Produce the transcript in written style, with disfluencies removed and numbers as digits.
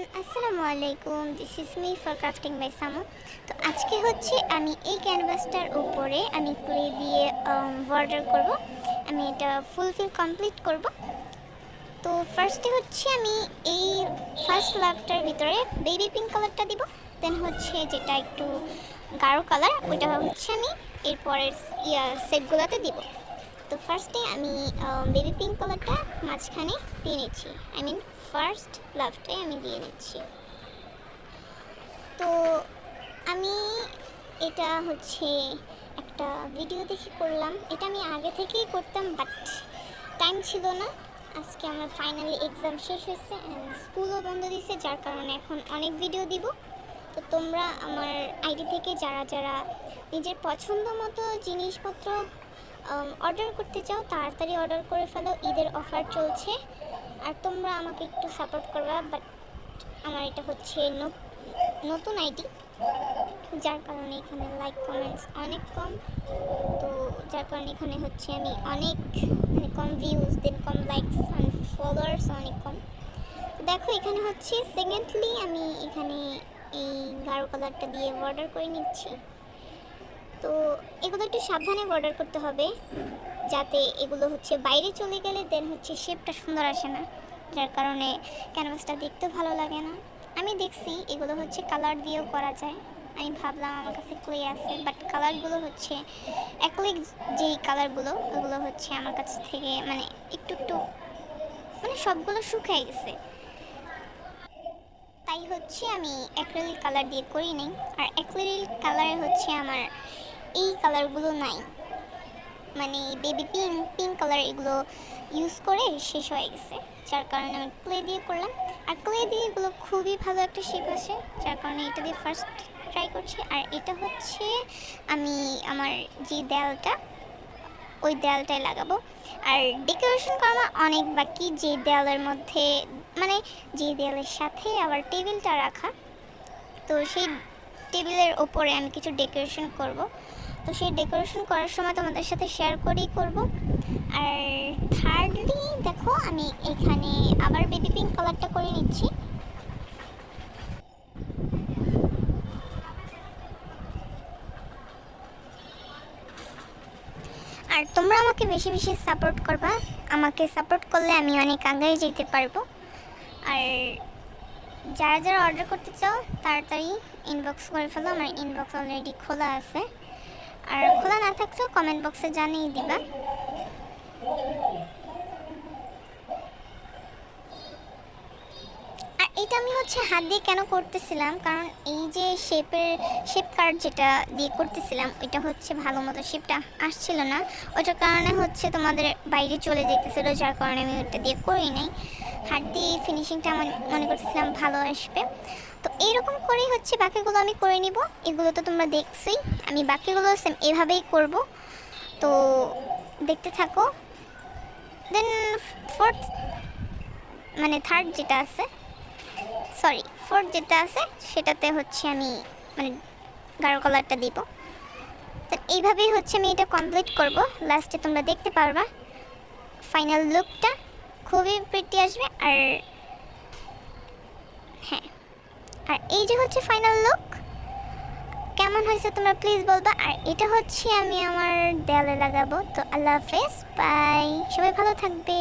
Everyone, আসসালামু আলাইকুম। This is me for crafting by Samu. তো আজকে হচ্ছে আমি এই ক্যানভাসটার উপরে আমি ক্লে দিয়ে বর্ডার করব। আমি এটা ফুলফিল কমপ্লিট করব। তো ফার্স্টে হচ্ছে আমি এই ফার্স্ট লাভটার ভিতরে বেবি পিঙ্ক কালারটা দিব। দেন হচ্ছে যেটা একটু গাঢ় কালার ওইটা হচ্ছে আমি এরপরের সেটগুলোতে দিব। তো ফার্স্টে আমি বেবি পিঙ্ক কালারটা মাঝখানে দিয়ে নিচ্ছি, আই মিন ফার্স্ট লাভটাই আমি দিয়ে নিচ্ছি। তো আমি এটা হচ্ছে একটা ভিডিও দেখে করলাম। এটা আমি আগে থেকেই করতাম, বাট টাইম ছিল না। আজকে আমার ফাইনালি এক্সাম শেষ হয়েছে অ্যান্ড স্কুলও বন্ধ দিয়েছে, যার কারণে এখন অনেক ভিডিও দিব। তো তোমরা আমার আইডি থেকে যারা যারা নিজের পছন্দ মতো জিনিসপত্র অর্ডার করতে চাও তাড়াতাড়ি অর্ডার করে ফেলো, ঈদের অফার চলছে। আর তোমরা আমাকে একটু সাপোর্ট করবা, বাট আমার এটা হচ্ছে নতুন আইডি, যার কারণে এখানে লাইক কমেন্টস অনেক কম। তো যার কারণে এখানে হচ্ছে আমি অনেক কম ভিউজ, দেন কম লাইকস অ্যান্ড ফলোয়ার্স অনেক কম। দেখো এখানে হচ্ছে সেকেন্ডলি আমি এখানে এই গাঢ় কালারটা দিয়ে বর্ডার করে নিচ্ছি। তো এগুলো একটু সাবধানে বর্ডার করতে হবে, যাতে এগুলো হচ্ছে বাইরে চলে গেলে দেন হচ্ছে শেপটা সুন্দর আসে না, যার কারণে ক্যানভাসটা দেখতে ভালো লাগে না। আমি দেখছি এগুলো হচ্ছে কালার দিয়েও করা যায়। আমি ভাবলাম আমার কাছে ক্লে আছে, বাট কালারগুলো হচ্ছে অ্যাক্রিলিক যেই কালারগুলো ওগুলো হচ্ছে আমার কাছ থেকে মানে একটু একটু মানে সবগুলো শুকিয়ে গেছে, তাই হচ্ছে আমি অ্যাক্রিলিক কালার দিয়ে করি নাই। আর অ্যাক্রিলিক কালারে হচ্ছে আমার এই কালারগুলো নাই, মানে বেবি পিঙ্ক পিঙ্ক কালার এগুলো ইউজ করে শেষ হয়ে গেছে, যার কারণে আমি ক্লে দিয়ে করলাম। আর ক্লে দিয়ে এগুলো খুবই ভালো একটা শেপ আসে, যার কারণে এটা দিয়ে ফার্স্ট ট্রাই করছি। আর এটা হচ্ছে আমি আমার যে দেয়ালটা ওই দেয়ালটায় লাগাবো। আর ডেকোরেশন করা আমার অনেক বাকি, যে দেয়ালের মধ্যে মানে যে দেয়ালের সাথে আবার টেবিলটা রাখা, তো সেই টেবিলের ওপরে আমি কিছু ডেকোরেশন করব। তো সেই ডেকোরেশন করার সময় তোমাদের সাথে শেয়ার করেই করব। আর থার্ডলি দেখো আমি এখানে আবার বেবি পিঙ্ক কালারটা করে নিচ্ছি। আর তোমরা আমাকে বেশি বেশি সাপোর্ট করবা, আমাকে সাপোর্ট করলে আমি অনেক আগে যেতে পারবো। আর যারা যারা অর্ডার করতে চাও তাড়াতাড়ি ইনবক্স করে ফেলো, আমার ইনবক্স অলরেডি খোলা আছে। আর খোলা না থাকলেও কমেন্ট বক্সে জানিয়ে দিবা। আর এটা আমি হচ্ছে হাত দিয়ে কেন করতেছিলাম, কারণ এই যে শেপ কার্ড যেটা দিয়ে করতেছিলাম ওইটা হচ্ছে ভালো মতো শেপটা আসছিল না, ওইটার কারণে হচ্ছে তোমাদের বাইরে চলে যেতেছিল, যার কারণে আমি ওইটা দিয়ে করি নাই। হাত দিয়ে ফিনিশিংটা আমি মনে করতেছিলাম ভালো আসবে। তো এইরকম করেই হচ্ছে বাকিগুলো আমি করে নিব। এগুলো তো তোমরা দেখছোই, আমি বাকিগুলো সেম এভাবেই করব। তো দেখতে থাকো। দেন ফোর্থ মানে থার্ড যেটা আছে, সরি ফোর্থ যেটা আছে সেটাতে হচ্ছে আমি মানে গাঢ় কালারটা দিব। তো এইভাবেই হচ্ছে আমি এটা কমপ্লিট করব। লাস্টে তোমরা দেখতে পারবা ফাইনাল লুকটা খুবই প্রিটি আসবে। আর হ্যাঁ, আর এই যে হচ্ছে ফাইনাল লুক, কেমন হয়েছে তোমরা প্লিজ বলবা। আর এটা হচ্ছে আমি আমার দেয়ালে লাগাবো। তো আল্লাহ হাফেজ, বাই, সবাই ভালো থাকবে।